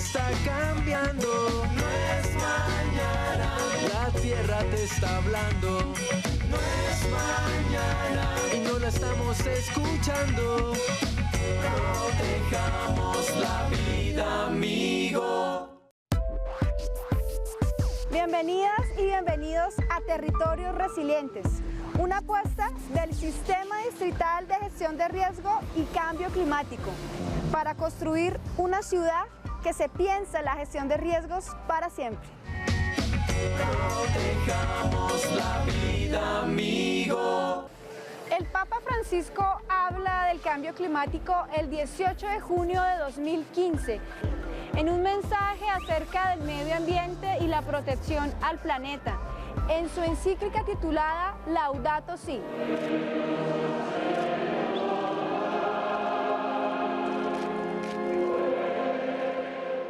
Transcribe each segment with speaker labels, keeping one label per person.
Speaker 1: está cambiando. No es mañana, la tierra te está hablando. No es mañana y no la estamos escuchando. Protejamos la vida, amigo.
Speaker 2: Bienvenidas y bienvenidos a Territorios Resilientes, una apuesta del Sistema Distrital de Gestión de Riesgo y Cambio Climático para construir una ciudad que se piensa en la gestión de riesgos para siempre.
Speaker 1: Protejamos la vida, amigo.
Speaker 2: El Papa Francisco habla del cambio climático el 18 de junio de 2015 en un mensaje acerca del medio ambiente y la protección al planeta, en su encíclica titulada Laudato Si.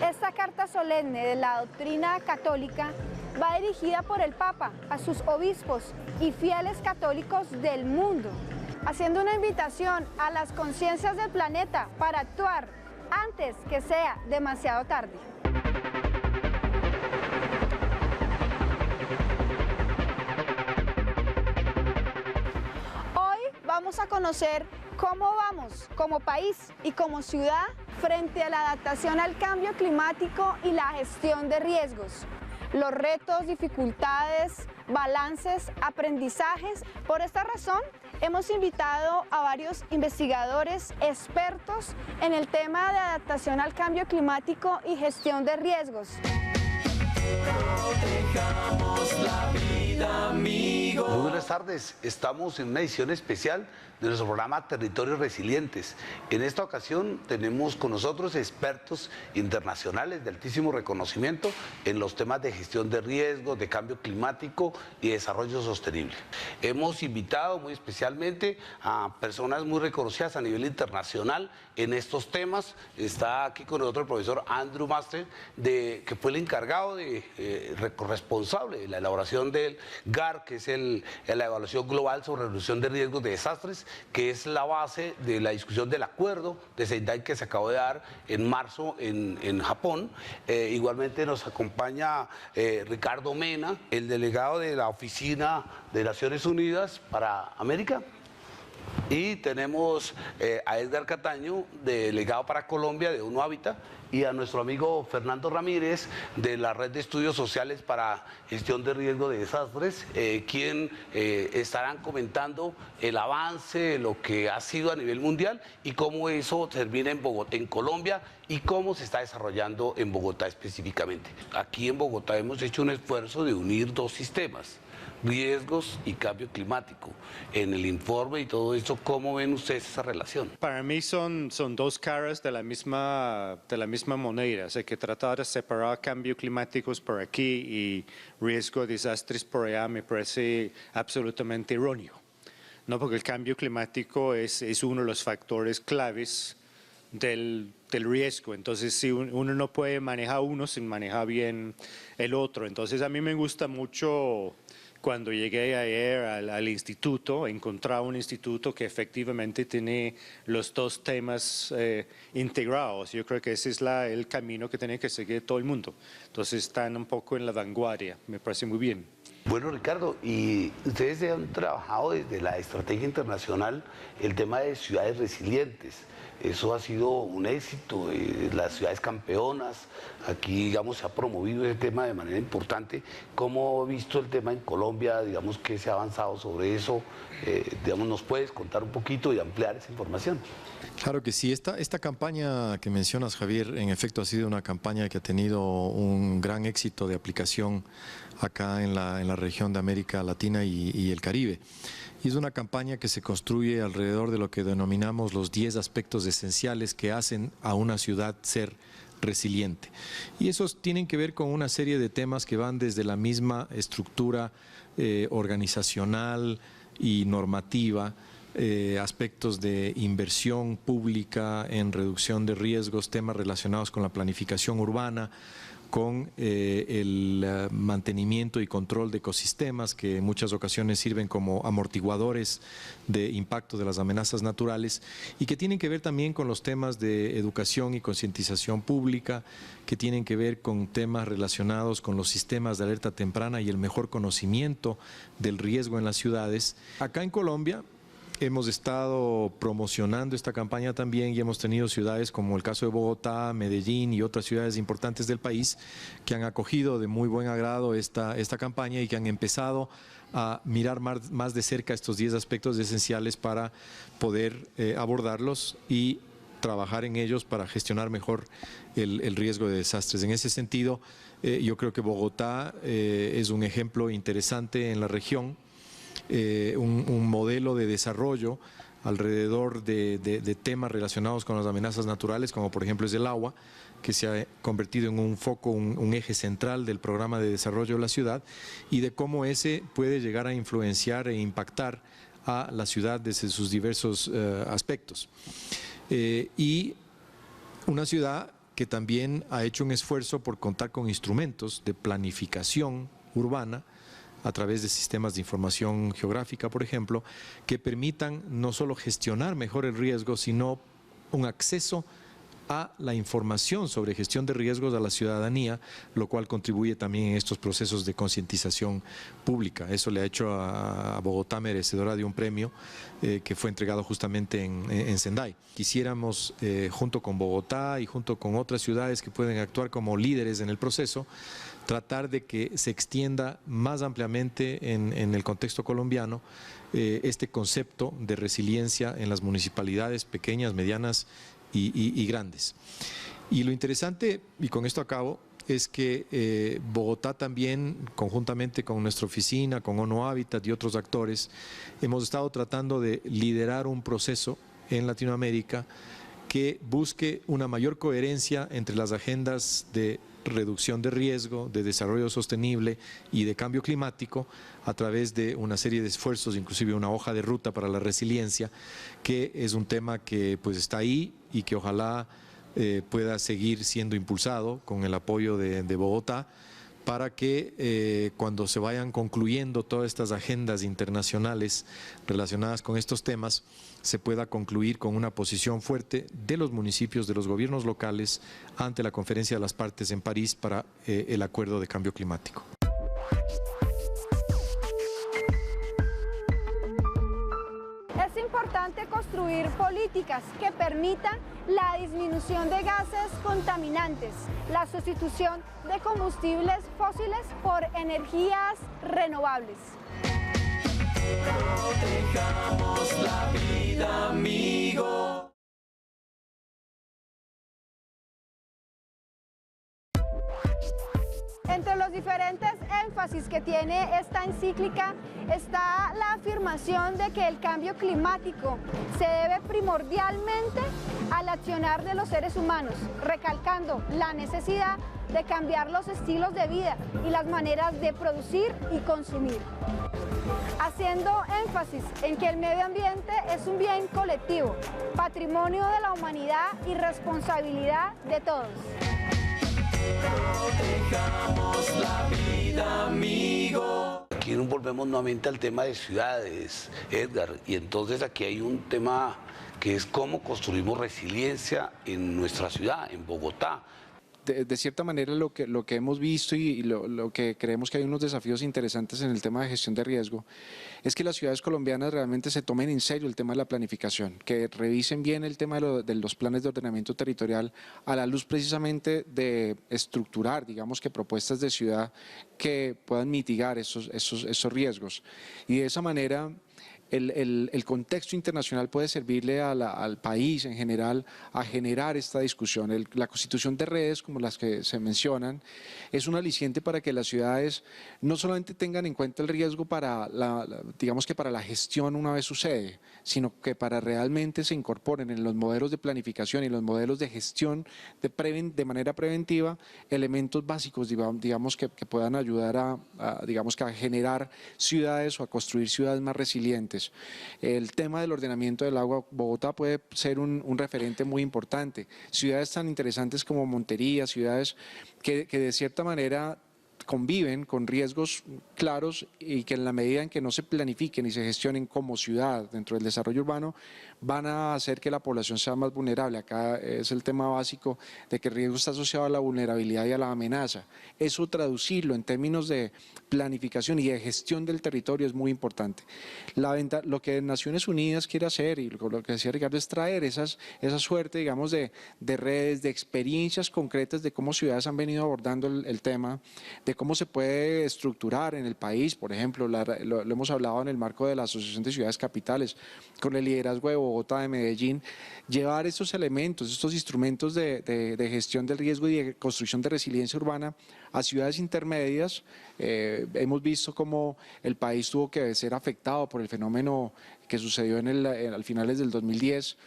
Speaker 2: Esta carta solemne de la doctrina católica va dirigida por el Papa a sus obispos y fieles católicos del mundo, haciendo una invitación a las conciencias del planeta para actuar antes que sea demasiado tarde. Hoy vamos a conocer cómo vamos como país y como ciudad frente a la adaptación al cambio climático y la gestión de riesgos, los retos, dificultades, balances, aprendizajes. Por esta razón, hemos invitado a varios investigadores expertos en el tema de adaptación al cambio climático y gestión de riesgos.
Speaker 1: Protejamos la vida, amigo.
Speaker 3: Muy buenas tardes, estamos en una edición especial de nuestro programa Territorios Resilientes. En esta ocasión tenemos con nosotros expertos internacionales de altísimo reconocimiento en los temas de gestión de riesgos, de cambio climático y desarrollo sostenible. Hemos invitado muy especialmente a personas muy reconocidas a nivel internacional en estos temas. Está aquí con nosotros el profesor Andrew Master, que fue el encargado responsable de la elaboración del GAR, que es la evaluación global sobre reducción de riesgos de desastres, que es la base de la discusión del acuerdo de Sendai que se acabó de dar en marzo en Japón. Igualmente nos acompaña Ricardo Mena, el delegado de la Oficina de Naciones Unidas para América. Y tenemos a Edgar Cataño, delegado para Colombia de UNO Hábitat, y a nuestro amigo Fernando Ramírez de la Red de Estudios Sociales para Gestión de Riesgo de Desastres, quien estarán comentando el avance de lo que ha sido a nivel mundial y cómo eso termina en Bogotá, en Colombia, y cómo se está desarrollando en Bogotá específicamente. Aquí en Bogotá hemos hecho un esfuerzo de unir dos sistemas: riesgos y cambio climático. En el informe y todo eso, ¿cómo ven ustedes esa relación?
Speaker 4: Para mí son dos caras de la misma moneda. Hay que tratar de separar cambio climáticos por aquí y riesgo de desastres por allá. Me parece absolutamente erróneo, ¿no? Porque el cambio climático es uno de los factores claves del riesgo. Entonces, si uno no puede manejar uno sin manejar bien el otro. Entonces, a mí me gusta mucho. Cuando llegué ayer al instituto, encontré un instituto que efectivamente tiene los dos temas integrados. Yo creo que ese es el camino que tiene que seguir todo el mundo. Entonces están un poco en la vanguardia, me parece muy bien.
Speaker 3: Bueno, Ricardo, y ustedes han trabajado desde la estrategia internacional el tema de ciudades resilientes. Eso ha sido un éxito, las ciudades campeonas, aquí digamos se ha promovido ese tema de manera importante. ¿Cómo ha visto el tema en Colombia? Digamos que se ha avanzado sobre eso. Digamos, ¿nos puedes contar un poquito y ampliar esa información?
Speaker 5: Claro que sí, esta campaña que mencionas, Javier, en efecto ha sido una campaña que ha tenido un gran éxito de aplicación acá en la región de América Latina y el Caribe. Y es una campaña que se construye alrededor de lo que denominamos los 10 aspectos esenciales que hacen a una ciudad ser resiliente. Y esos tienen que ver con una serie de temas que van desde la misma estructura organizacional y normativa, aspectos de inversión pública en reducción de riesgos, temas relacionados con la planificación urbana, con el mantenimiento y control de ecosistemas que en muchas ocasiones sirven como amortiguadores de impacto de las amenazas naturales y que tienen que ver también con los temas de educación y concientización pública, que tienen que ver con temas relacionados con los sistemas de alerta temprana y el mejor conocimiento del riesgo en las ciudades. Acá en Colombia hemos estado promocionando esta campaña también y hemos tenido ciudades como el caso de Bogotá, Medellín y otras ciudades importantes del país que han acogido de muy buen agrado esta campaña y que han empezado a mirar más de cerca estos 10 aspectos esenciales para poder abordarlos y trabajar en ellos para gestionar mejor el riesgo de desastres. En ese sentido, yo creo que Bogotá es un ejemplo interesante en la región. Un modelo de desarrollo alrededor de temas relacionados con las amenazas naturales, como por ejemplo es el agua, que se ha convertido en un foco, un eje central del programa de desarrollo de la ciudad y de cómo ese puede llegar a influenciar e impactar a la ciudad desde sus diversos aspectos. Y una ciudad que también ha hecho un esfuerzo por contar con instrumentos de planificación urbana a través de sistemas de información geográfica, por ejemplo, que permitan no solo gestionar mejor el riesgo, sino un acceso a la información sobre gestión de riesgos a la ciudadanía, lo cual contribuye también en estos procesos de concientización pública. Eso le ha hecho a Bogotá merecedora de un premio que fue entregado justamente en Sendai. Quisiéramos, junto con Bogotá y junto con otras ciudades que pueden actuar como líderes en el proceso, tratar de que se extienda más ampliamente en el contexto colombiano este concepto de resiliencia en las municipalidades pequeñas, medianas y grandes. Y lo interesante, y con esto acabo, es que Bogotá también, conjuntamente con nuestra oficina, con ONU Habitat y otros actores, hemos estado tratando de liderar un proceso en Latinoamérica que busque una mayor coherencia entre las agendas de reducción de riesgo, de desarrollo sostenible y de cambio climático a través de una serie de esfuerzos, inclusive una hoja de ruta para la resiliencia, que es un tema que pues está ahí y que ojalá pueda seguir siendo impulsado con el apoyo de Bogotá para que cuando se vayan concluyendo todas estas agendas internacionales relacionadas con estos temas, se pueda concluir con una posición fuerte de los municipios, de los gobiernos locales, ante la Conferencia de las Partes en París para el Acuerdo de Cambio Climático.
Speaker 2: Es importante construir políticas que permitan la disminución de gases contaminantes, la sustitución de combustibles fósiles por energías renovables.
Speaker 1: Protejamos la vida, amigo.
Speaker 2: Entre los diferentes énfasis que tiene esta encíclica está la afirmación de que el cambio climático se debe primordialmente al accionar de los seres humanos, recalcando la necesidad de cambiar los estilos de vida y las maneras de producir y consumir, haciendo énfasis en que el medio ambiente es un bien colectivo, patrimonio de la humanidad y responsabilidad de todos.
Speaker 1: Protejamos la vida, amigo.
Speaker 3: Aquí nos volvemos nuevamente al tema de ciudades, Edgar, y entonces aquí hay un tema que es cómo construimos resiliencia en nuestra ciudad, en Bogotá.
Speaker 6: De cierta manera lo que hemos visto y lo que creemos que hay unos desafíos interesantes en el tema de gestión de riesgo es que las ciudades colombianas realmente se tomen en serio el tema de la planificación, que revisen bien el tema de los planes de ordenamiento territorial a la luz precisamente de estructurar, digamos que propuestas de ciudad que puedan mitigar esos riesgos. Y de esa manera el contexto internacional puede servirle al país en general a generar esta discusión. La constitución de redes, como las que se mencionan, es un aliciente para que las ciudades no solamente tengan en cuenta el riesgo para digamos que para la gestión una vez sucede, sino que para realmente se incorporen en los modelos de planificación y los modelos de gestión de manera preventiva elementos básicos, digamos que puedan ayudar digamos que a generar ciudades o a construir ciudades más resilientes. fuertes. El tema del ordenamiento del agua, Bogotá puede ser un referente muy importante. Ciudades tan interesantes como Montería, ciudades que de cierta manera conviven con riesgos claros y que en la medida en que no se planifiquen y se gestionen como ciudad dentro del desarrollo urbano, van a hacer que la población sea más vulnerable. Acá es el tema básico de que el riesgo está asociado a la vulnerabilidad y a la amenaza. Eso traducirlo en términos de planificación y de gestión del territorio es muy importante. Lo que Naciones Unidas quiere hacer, y lo que decía Ricardo, es traer esa suerte, digamos, de redes, de experiencias concretas de cómo ciudades han venido abordando el tema, de cómo se puede estructurar en el país. Por ejemplo, lo hemos hablado en el marco de la Asociación de Ciudades Capitales, con el liderazgo de Bogotá, de Medellín, llevar estos elementos, estos instrumentos de gestión del riesgo y de construcción de resiliencia urbana a ciudades intermedias. Hemos visto cómo el país tuvo que ser afectado por el fenómeno que sucedió al finales del 2010,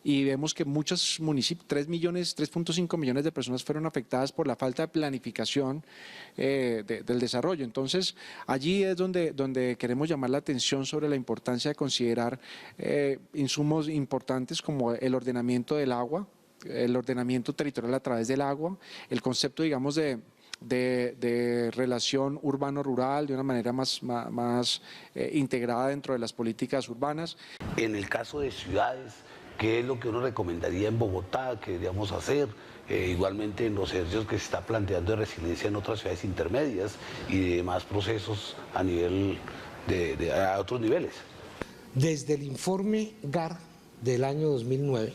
Speaker 6: y vemos que muchos municipios, 3.5 millones de personas fueron afectadas por la falta de planificación del desarrollo. Entonces, allí es donde queremos llamar la atención sobre la importancia de considerar insumos importantes como el ordenamiento del agua, el ordenamiento territorial a través del agua, el concepto, digamos, de relación urbano-rural de una manera más integrada dentro de las políticas urbanas.
Speaker 3: En el caso de ciudades, ¿qué es lo que uno recomendaría en Bogotá que deberíamos hacer? Igualmente en los ejercicios que se está planteando de resiliencia en otras ciudades intermedias y de demás procesos a nivel a otros niveles.
Speaker 7: Desde el informe GAR del año 2009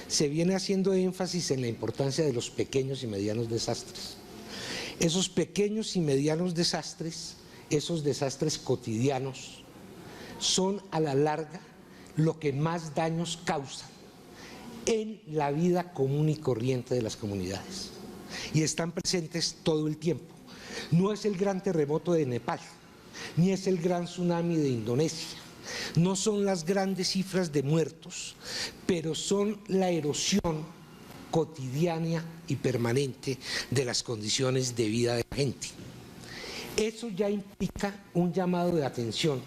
Speaker 7: se viene haciendo énfasis en la importancia de los pequeños y medianos desastres. Esos pequeños y medianos desastres, esos desastres cotidianos, son a la larga lo que más daños causan en la vida común y corriente de las comunidades, y están presentes todo el tiempo. No es el gran terremoto de Nepal, ni es el gran tsunami de Indonesia, no son las grandes cifras de muertos, pero son la erosión cotidiana y permanente de las condiciones de vida de la gente. Eso ya implica un llamado de atención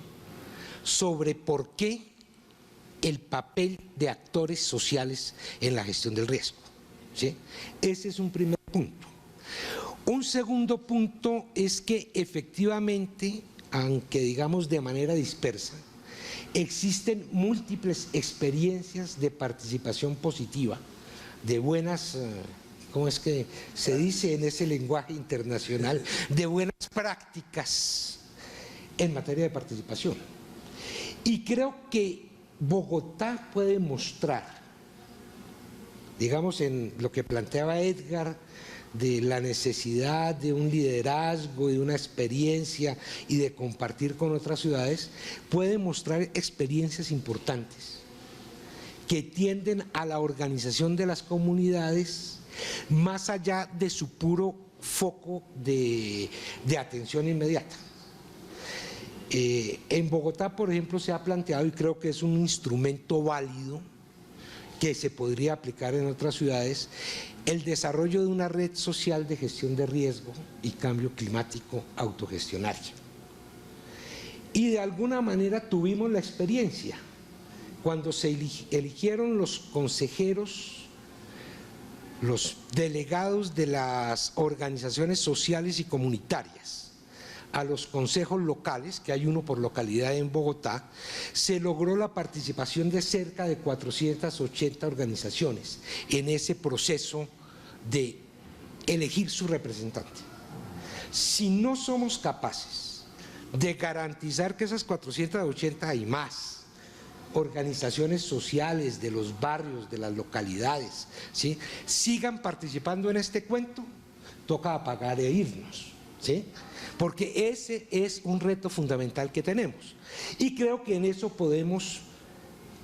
Speaker 7: sobre por qué el papel de actores sociales en la gestión del riesgo, ¿sí? Ese es un primer punto. Un segundo punto es que efectivamente, aunque digamos de manera dispersa, existen múltiples experiencias de participación positiva, de buenas, ¿cómo es que se dice en ese lenguaje internacional? De buenas prácticas en materia de participación. Y creo que Bogotá puede mostrar, digamos en lo que planteaba Edgar, de la necesidad de un liderazgo, de una experiencia y de compartir con otras ciudades, puede mostrar experiencias importantes que tienden a la organización de las comunidades más allá de su puro foco de atención inmediata. En Bogotá, por ejemplo, se ha planteado, y creo que es un instrumento válido que se podría aplicar en otras ciudades, el desarrollo de una red social de gestión de riesgo y cambio climático autogestionaria. Y de alguna manera tuvimos la experiencia cuando se eligieron los consejeros, los delegados de las organizaciones sociales y comunitarias a los consejos locales, que hay uno por localidad en Bogotá, se logró la participación de cerca de 480 organizaciones en ese proceso de elegir su representante. Si no somos capaces de garantizar que esas 480 y más organizaciones sociales de los barrios, de las localidades, ¿sí?, sigan participando en este cuento, toca apagar e irnos, ¿sí?, porque ese es un reto fundamental que tenemos, y creo que en eso podemos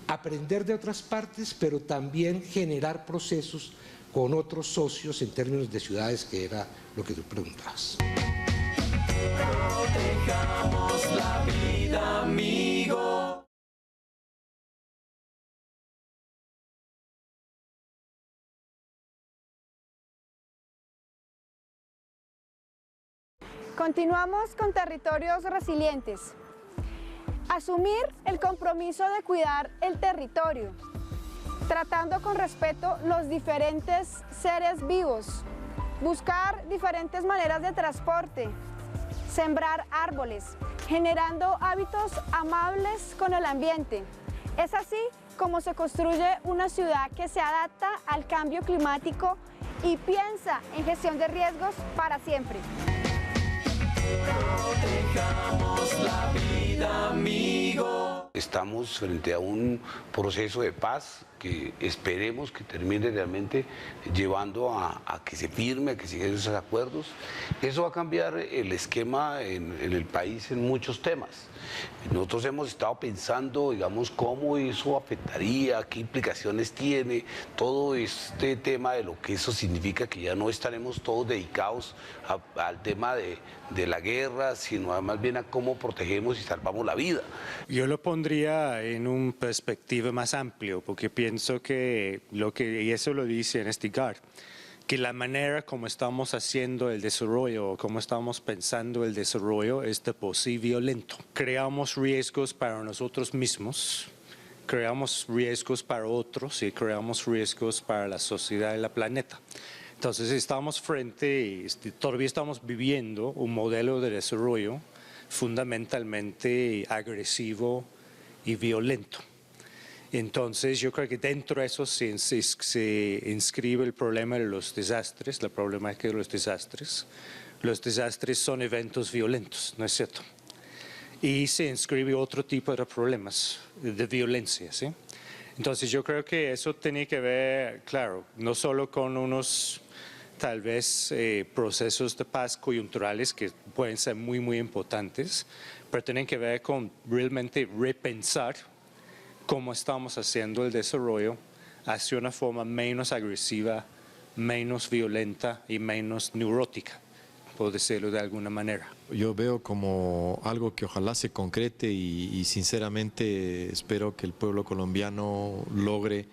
Speaker 7: aprender de otras partes, pero también generar procesos con otros socios en términos de ciudades, que era lo que tú preguntabas.
Speaker 1: Protejamos la vida, amigo.
Speaker 2: Continuamos con territorios resilientes. Asumir el compromiso de cuidar el territorio, tratando con respeto los diferentes seres vivos, buscar diferentes maneras de transporte, sembrar árboles, generando hábitos amables con el ambiente. Es así como se construye una ciudad que se adapta al cambio climático y piensa en gestión de riesgos para siempre.
Speaker 1: Protejamos la vida, amigo.
Speaker 3: Estamos frente a un proceso de paz que esperemos que termine realmente llevando a que se firme, a que se lleguen esos acuerdos. Eso va a cambiar el esquema en el país en muchos temas. Nosotros hemos estado pensando, digamos, cómo eso afectaría, qué implicaciones tiene, todo este tema de lo que eso significa, que ya no estaremos todos dedicados al tema de la guerra, sino más bien a cómo protegemos y salvamos la vida.
Speaker 4: Yo lo pondría en un perspectiva más amplio, porque pienso que y eso lo dice en Stigar, que la manera como estamos haciendo el desarrollo, como estamos pensando el desarrollo, es de por sí violento. Creamos riesgos para nosotros mismos, creamos riesgos para otros y creamos riesgos para la sociedad y el planeta. Entonces estamos todavía estamos viviendo un modelo de desarrollo fundamentalmente agresivo y violento. Entonces yo creo que dentro de eso se inscribe el problema de los desastres, la problemática de los desastres. Los desastres son eventos violentos, ¿no es cierto? Y se inscribe otro tipo de problemas de violencia, ¿sí? Entonces yo creo que eso tiene que ver, claro, no solo con unos tal vez procesos de paz coyunturales que pueden ser muy, muy importantes, pero tienen que ver con realmente repensar cómo estamos haciendo el desarrollo hacia una forma menos agresiva, menos violenta y menos neurótica, por decirlo de alguna manera.
Speaker 5: Yo veo como algo que ojalá se concrete y sinceramente espero que el pueblo colombiano logre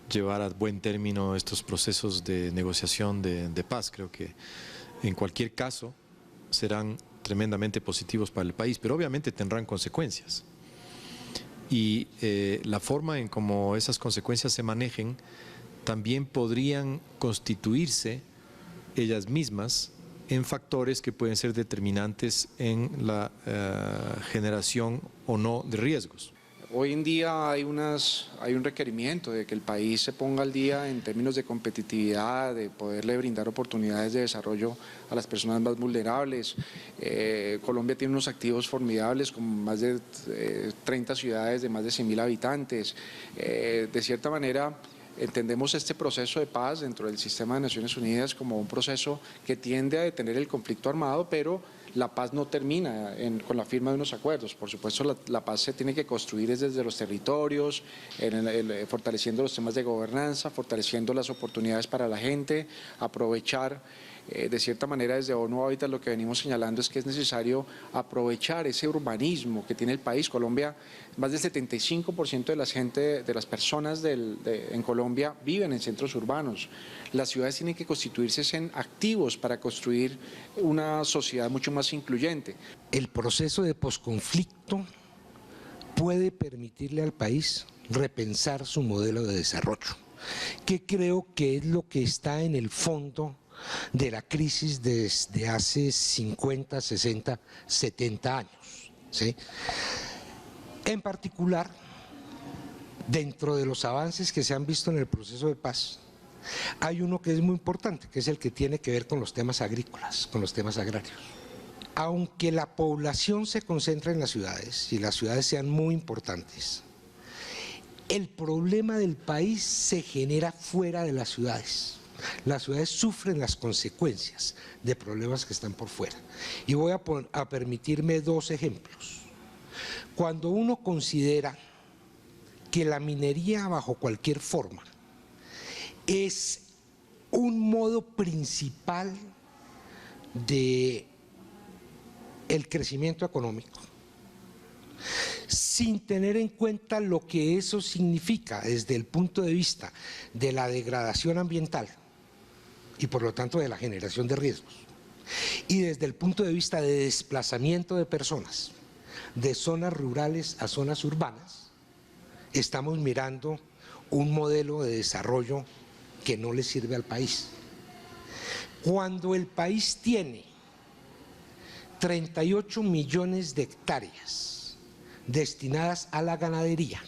Speaker 5: llevar a buen término estos procesos de negociación de paz. Creo que en cualquier caso serán tremendamente positivos para el país, pero obviamente tendrán consecuencias. Y la forma en cómo esas consecuencias se manejen también podrían constituirse ellas mismas en factores que pueden ser determinantes en la generación o no de riesgos.
Speaker 6: Hoy en día hay un requerimiento de que el país se ponga al día en términos de competitividad, de poderle brindar oportunidades de desarrollo a las personas más vulnerables. Colombia tiene unos activos formidables con más de 30 ciudades de más de 100.000 habitantes. De cierta manera, entendemos este proceso de paz dentro del sistema de Naciones Unidas como un proceso que tiende a detener el conflicto armado, pero la paz no termina con la firma de unos acuerdos. Por supuesto, la paz se tiene que construir desde los territorios, fortaleciendo los temas de gobernanza, fortaleciendo las oportunidades para la gente, aprovechar. De cierta manera, desde ONU Habitat lo que venimos señalando es que es necesario aprovechar ese urbanismo que tiene el país. Colombia, más del 75% de las personas en Colombia viven en centros urbanos. Las ciudades tienen que constituirse en activos para construir una sociedad mucho más incluyente.
Speaker 7: El proceso de posconflicto puede permitirle al país repensar su modelo de desarrollo, que creo que es lo que está en el fondo de la crisis desde hace 50, 60, 70 años, ¿sí? En particular, dentro de los avances que se han visto en el proceso de paz, hay uno que es muy importante, que es el que tiene que ver con los temas agrícolas, con los temas agrarios. Aunque la población se concentra en las ciudades y las ciudades sean muy importantes, el problema del país se genera fuera de las ciudades. Las ciudades sufren las consecuencias de problemas que están por fuera. Y voy a permitirme dos ejemplos. Cuando uno considera que la minería bajo cualquier forma es un modo principal de el crecimiento económico, sin tener en cuenta lo que eso significa desde el punto de vista de la degradación ambiental y por lo tanto de la generación de riesgos, y desde el punto de vista de desplazamiento de personas, de zonas rurales a zonas urbanas, estamos mirando un modelo de desarrollo que no le sirve al país. Cuando el país tiene 38 millones de hectáreas destinadas a la ganadería,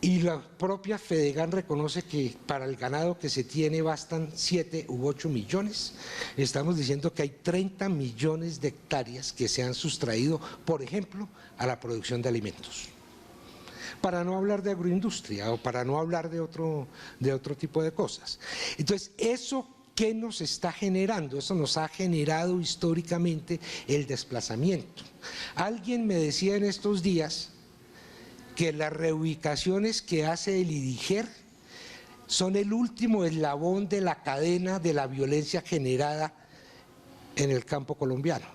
Speaker 7: y la propia Fedegan reconoce que para el ganado que se tiene bastan 7 u 8 millones, estamos diciendo que hay 30 millones de hectáreas que se han sustraído, por ejemplo, a la producción de alimentos. Para no hablar de agroindustria o para no hablar de otro tipo de cosas. Entonces, eso ¿qué nos está generando? Eso nos ha generado históricamente el desplazamiento. Alguien me decía en estos días que las reubicaciones que hace el IDIGER son el último eslabón de la cadena de la violencia generada en el campo colombiano.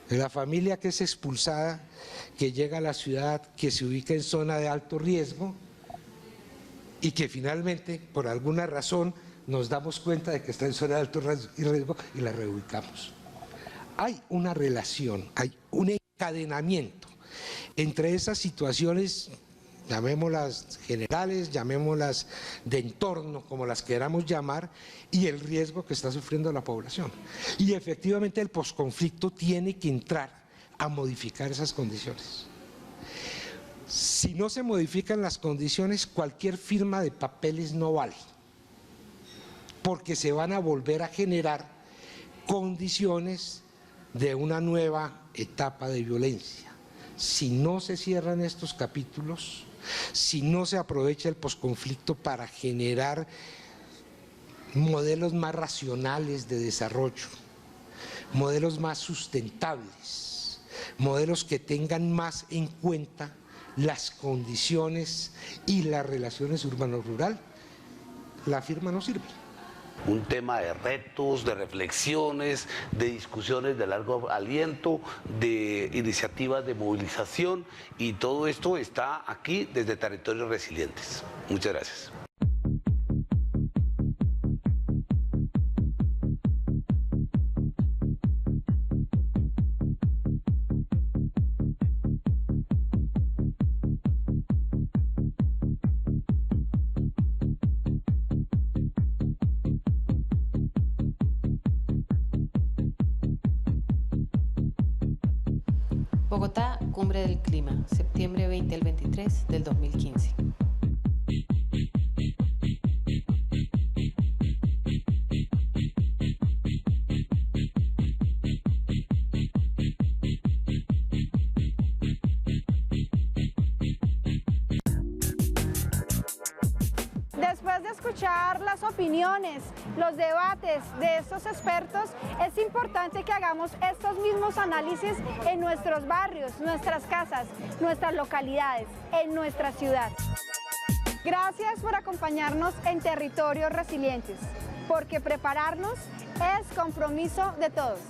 Speaker 7: De la familia que es expulsada, que llega a la ciudad, que se ubica en zona de alto riesgo y que finalmente, por alguna razón, nos damos cuenta de que está en zona de alto riesgo y la reubicamos. Hay una relación, hay un encadenamiento entre esas situaciones, llamémoslas generales, llamémoslas de entorno, como las queramos llamar, y el riesgo que está sufriendo la población. Y efectivamente el posconflicto tiene que entrar a modificar esas condiciones. Si no se modifican las condiciones, cualquier firma de papeles no vale, porque se van a volver a generar condiciones de una nueva etapa de violencia. Si no se cierran estos capítulos, si no se aprovecha el posconflicto para generar modelos más racionales de desarrollo, modelos más sustentables, modelos que tengan más en cuenta las condiciones y las relaciones urbano-rural, la firma no sirve.
Speaker 3: Un tema de retos, de reflexiones, de discusiones de largo aliento, de iniciativas de movilización, y todo esto está aquí desde Territorios Resilientes. Muchas gracias.
Speaker 8: Bogotá, Cumbre del Clima, septiembre 20 al 23 del 2015.
Speaker 2: Después de escuchar las opiniones, los debates de estos expertos, es importante que hagamos estos mismos análisis en nuestros barrios, nuestras casas, nuestras localidades, en nuestra ciudad. Gracias por acompañarnos en Territorios Resilientes, porque prepararnos es compromiso de todos.